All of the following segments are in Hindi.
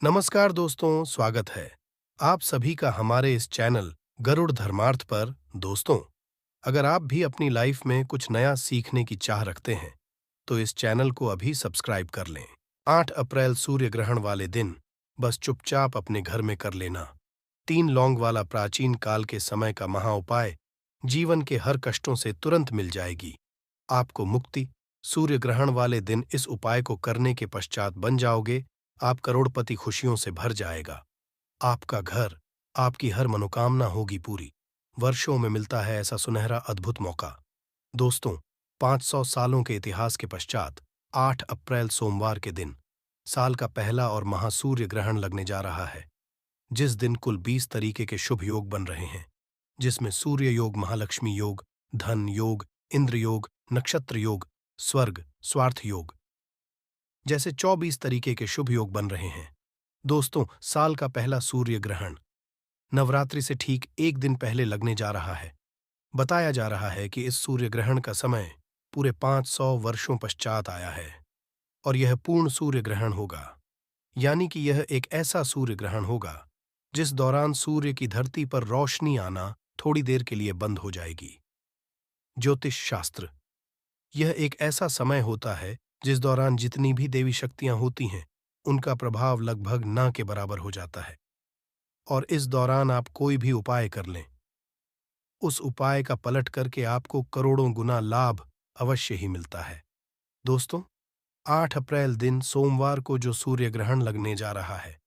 नमस्कार दोस्तों, स्वागत है आप सभी का हमारे इस चैनल गरुड़ धर्मार्थ पर। दोस्तों, अगर आप भी अपनी लाइफ में कुछ नया सीखने की चाह रखते हैं तो इस चैनल को अभी सब्सक्राइब कर लें। 8 अप्रैल सूर्य ग्रहण वाले दिन बस चुपचाप अपने घर में कर लेना 3 लौंग वाला प्राचीन काल के समय का महा उपाय जीवन के हर कष्टों से तुरंत मिल जाएगी आपको मुक्ति। सूर्य ग्रहण वाले दिन इस उपाय को करने के पश्चात बन जाओगे आप करोड़पति, खुशियों से भर जाएगा आपका घर, आपकी हर मनोकामना होगी पूरी। वर्षों में मिलता है ऐसा सुनहरा अद्भुत मौका। दोस्तों, 500 सालों के इतिहास के पश्चात 8 अप्रैल सोमवार के दिन साल का पहला और महासूर्य ग्रहण लगने जा रहा है, जिस दिन कुल 20 तरीके के शुभ योग बन रहे हैं, जिसमें सूर्य योग, महालक्ष्मी योग, धन योग, इंद्र योग, नक्षत्र योग, स्वर्ग, स्वार्थ योग जैसे 24 तरीके के शुभ योग बन रहे हैं। दोस्तों, साल का पहला सूर्य ग्रहण नवरात्रि से ठीक एक दिन पहले लगने जा रहा है। बताया जा रहा है कि इस सूर्य ग्रहण का समय पूरे 500 वर्षों पश्चात आया है और यह पूर्ण सूर्य ग्रहण होगा, यानी कि यह एक ऐसा सूर्य ग्रहण होगा जिस दौरान सूर्य की धरती पर रोशनी आना थोड़ी देर के लिए बंद हो जाएगी। ज्योतिष शास्त्र, यह एक ऐसा समय होता है जिस दौरान जितनी भी देवी शक्तियां होती हैं उनका प्रभाव लगभग ना के बराबर हो जाता है और इस दौरान आप कोई भी उपाय कर लें, उस उपाय का पलट करके आपको करोड़ों गुना लाभ अवश्य ही मिलता है। दोस्तों, 8 अप्रैल दिन सोमवार को जो सूर्य ग्रहण लगने जा रहा है,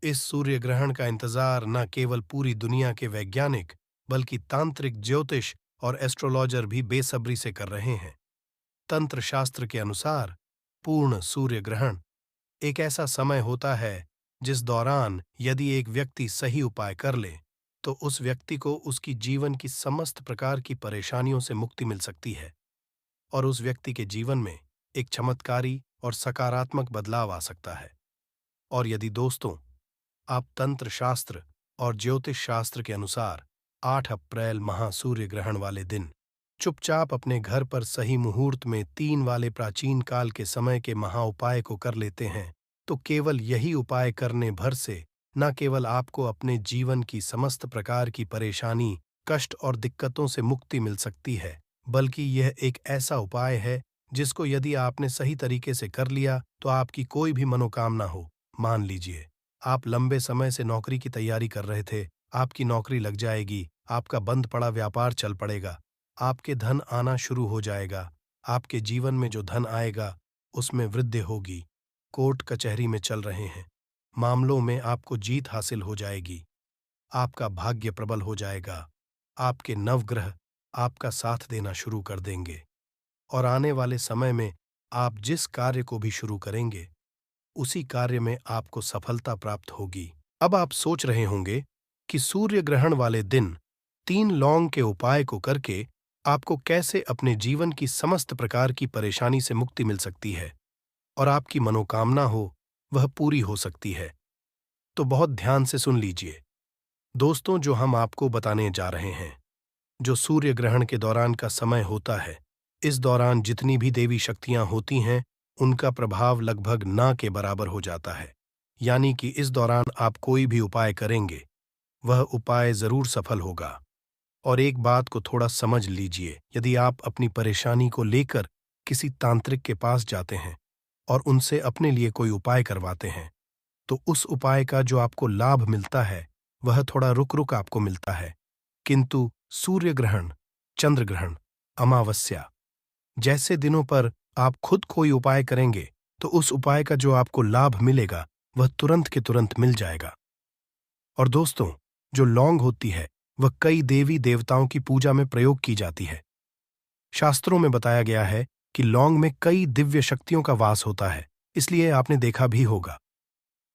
इस सूर्य ग्रहण का इंतजार न केवल पूरी दुनिया के वैज्ञानिक बल्कि तांत्रिक, ज्योतिष और एस्ट्रोलॉजर भी बेसब्री से कर रहे हैं। तंत्र शास्त्र के अनुसार पूर्ण सूर्य ग्रहण एक ऐसा समय होता है जिस दौरान यदि एक व्यक्ति सही उपाय कर ले तो उस व्यक्ति को उसकी जीवन की समस्त प्रकार की परेशानियों से मुक्ति मिल सकती है और उस व्यक्ति के जीवन में एक चमत्कारी और सकारात्मक बदलाव आ सकता है। और यदि दोस्तों, आप तंत्र शास्त्र और ज्योतिष शास्त्र के अनुसार 8 अप्रैल महासूर्य ग्रहण वाले दिन चुपचाप अपने घर पर सही मुहूर्त में 3 वाले प्राचीन काल के समय के महा उपाय को कर लेते हैं तो केवल यही उपाय करने भर से न केवल आपको अपने जीवन की समस्त प्रकार की परेशानी, कष्ट और दिक्कतों से मुक्ति मिल सकती है, बल्कि यह एक ऐसा उपाय है जिसको यदि आपने सही तरीके से कर लिया तो आपकी कोई भी मनोकामना हो। मान लीजिए, आप लंबे समय से नौकरी की तैयारी कर रहे थे, आपकी नौकरी लग जाएगी, आपका बंद पड़ा व्यापार चल पड़ेगा, आपके धन आना शुरू हो जाएगा, आपके जीवन में जो धन आएगा उसमें वृद्धि होगी। कोर्ट कचहरी में चल रहे हैं, मामलों में आपको जीत हासिल हो जाएगी, आपका भाग्य प्रबल हो जाएगा, आपके नवग्रह आपका साथ देना शुरू कर देंगे और आने वाले समय में आप जिस कार्य को भी शुरू करेंगे उसी कार्य में आपको सफलता प्राप्त होगी। अब आप सोच रहे होंगे कि सूर्य ग्रहण वाले दिन 3 लौंग के उपाय को करके आपको कैसे अपने जीवन की समस्त प्रकार की परेशानी से मुक्ति मिल सकती है और आपकी मनोकामना हो वह पूरी हो सकती है। तो बहुत ध्यान से सुन लीजिए दोस्तों, जो हम आपको बताने जा रहे हैं, जो सूर्य ग्रहण के दौरान का समय होता है, इस दौरान जितनी भी देवी शक्तियां होती हैं उनका प्रभाव लगभग ना के बराबर हो जाता है, यानी कि इस दौरान आप कोई भी उपाय करेंगे वह उपाय जरूर सफल होगा। और एक बात को थोड़ा समझ लीजिए, यदि आप अपनी परेशानी को लेकर किसी तांत्रिक के पास जाते हैं और उनसे अपने लिए कोई उपाय करवाते हैं तो उस उपाय का जो आपको लाभ मिलता है वह थोड़ा रुक रुक आपको मिलता है, किंतु सूर्य ग्रहण, चंद्र ग्रहण, अमावस्या जैसे दिनों पर आप खुद कोई उपाय करेंगे तो उस उपाय का जो आपको लाभ मिलेगा वह तुरंत के तुरंत मिल जाएगा। और दोस्तों, जो लौंग होती है वह कई देवी देवताओं की पूजा में प्रयोग की जाती है। शास्त्रों में बताया गया है कि लौंग में कई दिव्य शक्तियों का वास होता है, इसलिए आपने देखा भी होगा,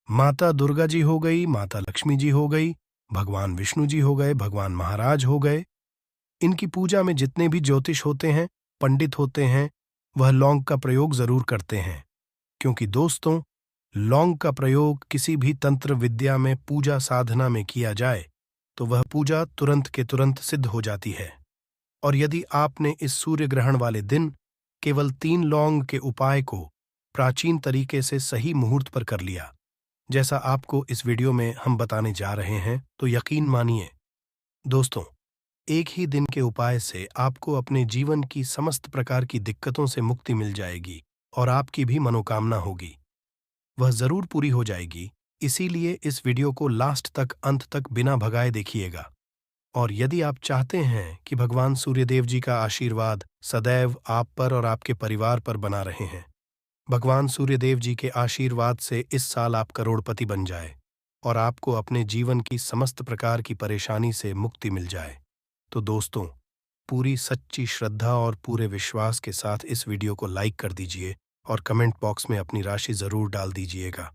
माता दुर्गा जी हो गई, माता लक्ष्मी जी हो गई, भगवान विष्णु जी हो गए, भगवान महाराज हो गए, इनकी पूजा में जितने भी ज्योतिष होते हैं, पंडित होते हैं, वह लौंग का प्रयोग जरूर करते हैं, क्योंकि दोस्तों, लौंग का प्रयोग किसी भी तंत्र विद्या में पूजा साधना में किया जाए तो वह पूजा तुरंत के तुरंत सिद्ध हो जाती है। और यदि आपने इस सूर्य ग्रहण वाले दिन केवल 3 लौंग के उपाय को प्राचीन तरीके से सही मुहूर्त पर कर लिया जैसा आपको इस वीडियो में हम बताने जा रहे हैं, तो यकीन मानिए दोस्तों, एक ही दिन के उपाय से आपको अपने जीवन की समस्त प्रकार की दिक्कतों से मुक्ति मिल जाएगी और आपकी भी मनोकामना होगी वह जरूर पूरी हो जाएगी। इसीलिए इस वीडियो को लास्ट तक, अंत तक बिना भगाए देखिएगा। और यदि आप चाहते हैं कि भगवान सूर्यदेव जी का आशीर्वाद सदैव आप पर और आपके परिवार पर बना रहे हैं, भगवान सूर्यदेव जी के आशीर्वाद से इस साल आप करोड़पति बन जाए और आपको अपने जीवन की समस्त प्रकार की परेशानी से मुक्ति मिल जाए, तो दोस्तों, पूरी सच्ची श्रद्धा और पूरे विश्वास के साथ इस वीडियो को लाइक कर दीजिए और कमेंट बॉक्स में अपनी राशि जरूर डाल दीजिएगा।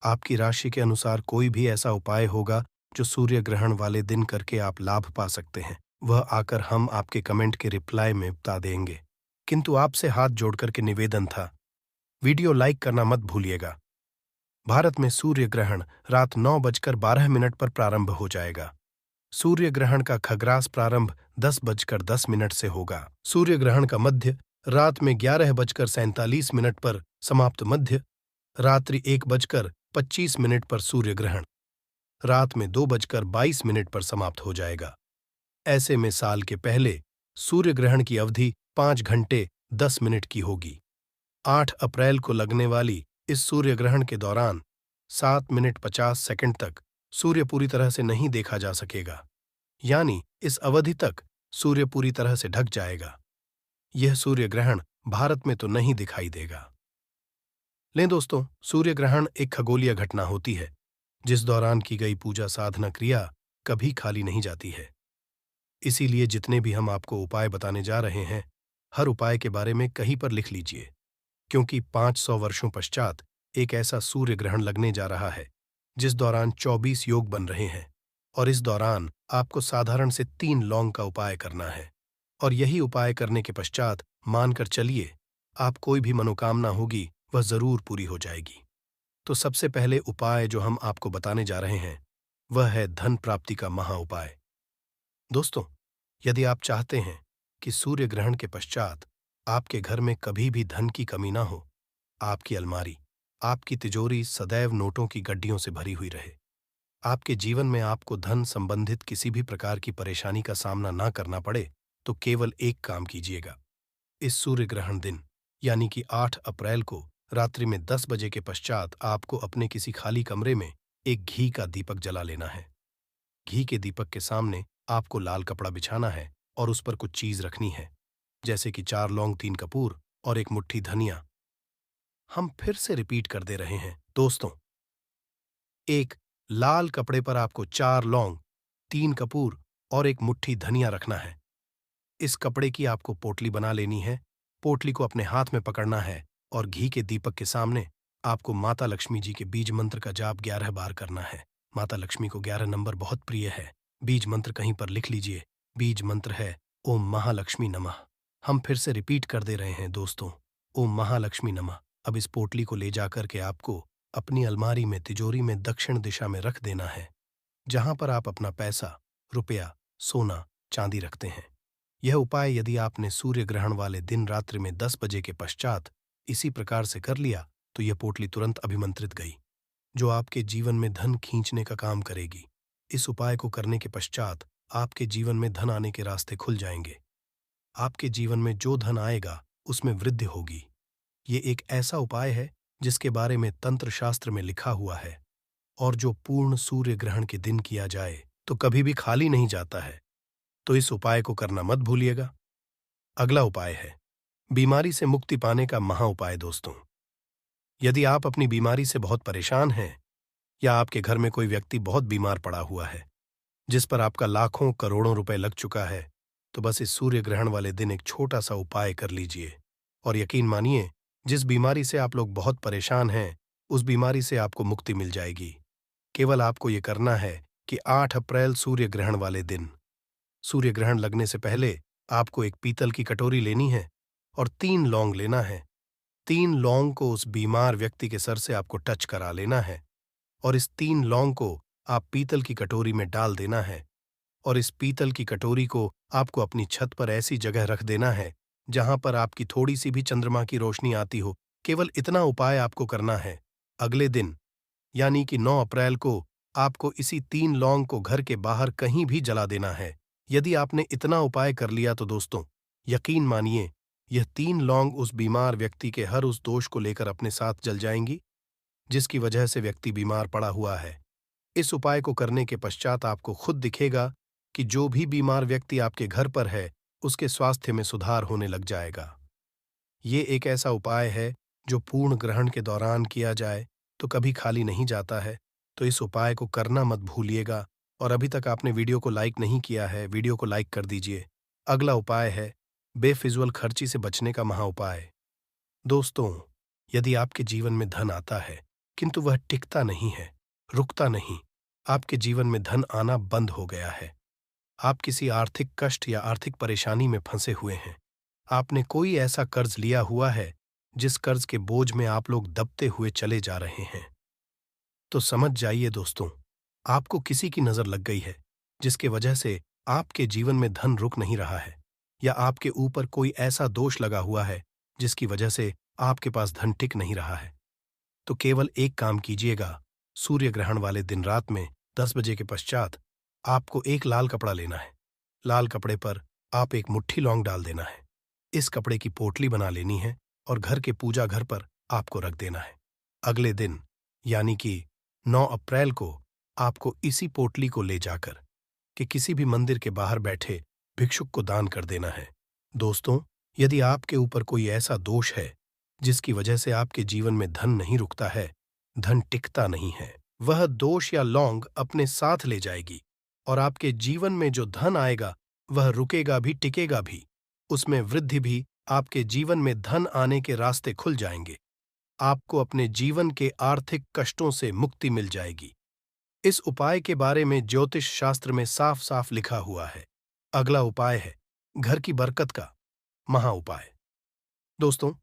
आपकी राशि के अनुसार कोई भी ऐसा उपाय होगा जो सूर्य ग्रहण वाले दिन करके आप लाभ पा सकते हैं, वह आकर हम आपके कमेंट के रिप्लाई में बता देंगे। किंतु आपसे हाथ जोड़कर के निवेदन था, वीडियो लाइक करना मत भूलिएगा। भारत में सूर्य ग्रहण रात 9:12 पर प्रारंभ हो जाएगा। सूर्य ग्रहण का खग्रास प्रारंभ 10:10 से होगा। सूर्य ग्रहण का मध्य रात में 11:47 पर समाप्त। मध्य रात्रि 1:25 पर सूर्य ग्रहण रात में 2:22 पर समाप्त हो जाएगा। ऐसे में साल के पहले सूर्य ग्रहण की अवधि 5 घंटे 10 मिनट की होगी। 8 अप्रैल को लगने वाली इस सूर्य ग्रहण के दौरान 7 मिनट 50 सेकंड तक सूर्य पूरी तरह से नहीं देखा जा सकेगा, यानी इस अवधि तक सूर्य पूरी तरह से ढक जाएगा। यह सूर्य ग्रहण भारत में तो नहीं दिखाई देगा। लें दोस्तों, सूर्य ग्रहण एक खगोलीय घटना होती है जिस दौरान की गई पूजा साधना क्रिया कभी खाली नहीं जाती है। इसीलिए जितने भी हम आपको उपाय बताने जा रहे हैं, हर उपाय के बारे में कहीं पर लिख लीजिए, क्योंकि 500 वर्षों पश्चात एक ऐसा सूर्य ग्रहण लगने जा रहा है जिस दौरान 24 योग बन रहे हैं और इस दौरान आपको साधारण से 3 लौंग का उपाय करना है और यही उपाय करने के पश्चात मानकर चलिए आप कोई भी मनोकामना होगी वह जरूर पूरी हो जाएगी। तो सबसे पहले उपाय जो हम आपको बताने जा रहे हैं वह है धन प्राप्ति का महा उपाय। दोस्तों, यदि आप चाहते हैं कि सूर्य ग्रहण के पश्चात आपके घर में कभी भी धन की कमी ना हो, आपकी अलमारी, आपकी तिजोरी सदैव नोटों की गड्डियों से भरी हुई रहे, आपके जीवन में आपको धन संबंधित किसी भी प्रकार की परेशानी का सामना ना करना पड़े, तो केवल एक काम कीजिएगा। इस सूर्य ग्रहण दिन यानी कि 8 अप्रैल को रात्रि में 10 बजे के पश्चात आपको अपने किसी खाली कमरे में एक घी का दीपक जला लेना है। घी के दीपक के सामने आपको लाल कपड़ा बिछाना है और उस पर कुछ चीज रखनी है, जैसे कि 4 लौंग, 3 कपूर और एक मुट्ठी धनिया। हम फिर से रिपीट कर दे रहे हैं दोस्तों, एक लाल कपड़े पर आपको 4 लौंग, 3 कपूर और एक मुट्ठी धनिया रखना है। इस कपड़े की आपको पोटली बना लेनी है। पोटली को अपने हाथ में पकड़ना है और घी के दीपक के सामने आपको माता लक्ष्मी जी के बीज मंत्र का जाप 11 बार करना है। माता लक्ष्मी को 11 नंबर बहुत प्रिय है। बीज मंत्र कहीं पर लिख लीजिए। बीज मंत्र है ओम महालक्ष्मी नमः। हम फिर से रिपीट कर दे रहे हैं दोस्तों, ओम महालक्ष्मी नमः। अब इस पोटली को ले जाकर के आपको अपनी अलमारी में, तिजोरी में दक्षिण दिशा में रख देना है, जहां पर आप अपना पैसा, रुपया, सोना, चांदी रखते हैं। यह उपाय यदि आपने सूर्य ग्रहण वाले दिन रात्रि में 10 बजे के पश्चात इसी प्रकार से कर लिया, तो यह पोटली तुरंत अभिमंत्रित गई, जो आपके जीवन में धन खींचने का काम करेगी। इस उपाय को करने के पश्चात आपके जीवन में धन आने के रास्ते खुल जाएंगे। आपके जीवन में जो धन आएगा उसमें वृद्धि होगी। ये एक ऐसा उपाय है जिसके बारे में तंत्र शास्त्र में लिखा हुआ है और जो पूर्ण सूर्य ग्रहण के दिन किया जाए तो कभी भी खाली नहीं जाता है। तो इस उपाय को करना मत भूलिएगा। अगला उपाय है बीमारी से मुक्ति पाने का महा उपाय। दोस्तों, यदि आप अपनी बीमारी से बहुत परेशान हैं या आपके घर में कोई व्यक्ति बहुत बीमार पड़ा हुआ है जिस पर आपका लाखों करोड़ों रुपए लग चुका है, तो बस इस सूर्य ग्रहण वाले दिन एक छोटा सा उपाय कर लीजिए और यकीन मानिए, जिस बीमारी से आप लोग बहुत परेशान हैं उस बीमारी से आपको मुक्ति मिल जाएगी। केवल आपको ये करना है कि 8 अप्रैल सूर्य ग्रहण वाले दिन, सूर्य ग्रहण लगने से पहले आपको एक पीतल की कटोरी लेनी है और 3 लौंग लेना है। 3 लौंग को उस बीमार व्यक्ति के सर से आपको टच करा लेना है और इस 3 लौंग को आप पीतल की कटोरी में डाल देना है और इस पीतल की कटोरी को आपको अपनी छत पर ऐसी जगह रख देना है जहां पर आपकी थोड़ी सी भी चंद्रमा की रोशनी आती हो। केवल इतना उपाय आपको करना है। अगले दिन यानी कि 9 अप्रैल को आपको इसी 3 लौंग को घर के बाहर कहीं भी जला देना है। यदि आपने इतना उपाय कर लिया तो दोस्तों, यकीन मानिए, यह 3 लौंग उस बीमार व्यक्ति के हर उस दोष को लेकर अपने साथ जल जाएंगी, जिसकी वजह से व्यक्ति बीमार पड़ा हुआ है। इस उपाय को करने के पश्चात आपको खुद दिखेगा कि जो भी बीमार व्यक्ति आपके घर पर है, उसके स्वास्थ्य में सुधार होने लग जाएगा। ये एक ऐसा उपाय है जो पूर्ण ग्रहण के दौरान किया जाए तो कभी खाली नहीं जाता है, तो इस उपाय को करना मत भूलिएगा। और अभी तक आपने वीडियो को लाइक नहीं किया है, वीडियो को लाइक कर दीजिए। अगला उपाय है बेफिजूल खर्ची से बचने का महा उपाय। दोस्तों, यदि आपके जीवन में धन आता है, किंतु वह टिकता नहीं है, रुकता नहीं, आपके जीवन में धन आना बंद हो गया है, आप किसी आर्थिक कष्ट या आर्थिक परेशानी में फंसे हुए हैं, आपने कोई ऐसा कर्ज लिया हुआ है जिस कर्ज के बोझ में आप लोग दबते हुए चले जा रहे हैं, तो समझ जाइए दोस्तों, आपको किसी की नजर लग गई है जिसके वजह से आपके जीवन में धन रुक नहीं रहा है, या आपके ऊपर कोई ऐसा दोष लगा हुआ है जिसकी वजह से आपके पास धन टिक नहीं रहा है। तो केवल एक काम कीजिएगा, सूर्य ग्रहण वाले दिन रात में 10 बजे के पश्चात आपको एक लाल कपड़ा लेना है। लाल कपड़े पर आप एक मुट्ठी लौंग डाल देना है। इस कपड़े की पोटली बना लेनी है और घर के पूजा घर पर आपको रख देना है। अगले दिन यानी कि 9 अप्रैल को आपको इसी पोटली को ले जाकर कि किसी भी मंदिर के बाहर बैठे भिक्षुक को दान कर देना है। दोस्तों, यदि आपके ऊपर कोई ऐसा दोष है जिसकी वजह से आपके जीवन में धन नहीं रुकता है, धन टिकता नहीं है, वह दोष या लौंग अपने साथ ले जाएगी और आपके जीवन में जो धन आएगा वह रुकेगा भी, टिकेगा भी, उसमें वृद्धि भी, आपके जीवन में धन आने के रास्ते खुल जाएंगे, आपको अपने जीवन के आर्थिक कष्टों से मुक्ति मिल जाएगी। इस उपाय के बारे में ज्योतिष शास्त्र में साफ साफ लिखा हुआ है। अगला उपाय है घर की बरकत का महा उपाय। दोस्तों,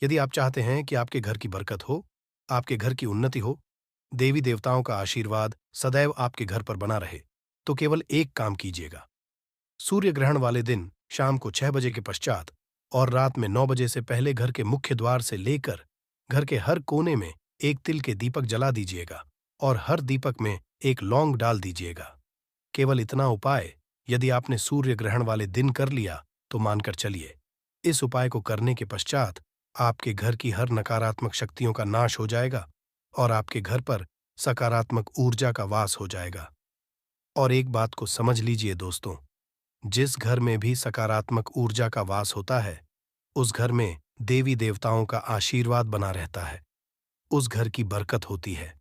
यदि आप चाहते हैं कि आपके घर की बरकत हो, आपके घर की उन्नति हो, देवी देवताओं का आशीर्वाद सदैव आपके घर पर बना रहे, तो केवल एक काम कीजिएगा। सूर्य ग्रहण वाले दिन शाम को 6 बजे के पश्चात और रात में 9 बजे से पहले घर के मुख्य द्वार से लेकर घर के हर कोने में एक तिल के दीपक जला दीजिएगा और हर दीपक में एक लौंग डाल दीजिएगा। केवल इतना उपाय यदि आपने सूर्य ग्रहण वाले दिन कर लिया तो मानकर चलिए, इस उपाय को करने के पश्चात आपके घर की हर नकारात्मक शक्तियों का नाश हो जाएगा और आपके घर पर सकारात्मक ऊर्जा का वास हो जाएगा। और एक बात को समझ लीजिए दोस्तों, जिस घर में भी सकारात्मक ऊर्जा का वास होता है, उस घर में देवी देवताओं का आशीर्वाद बना रहता है, उस घर की बरकत होती है।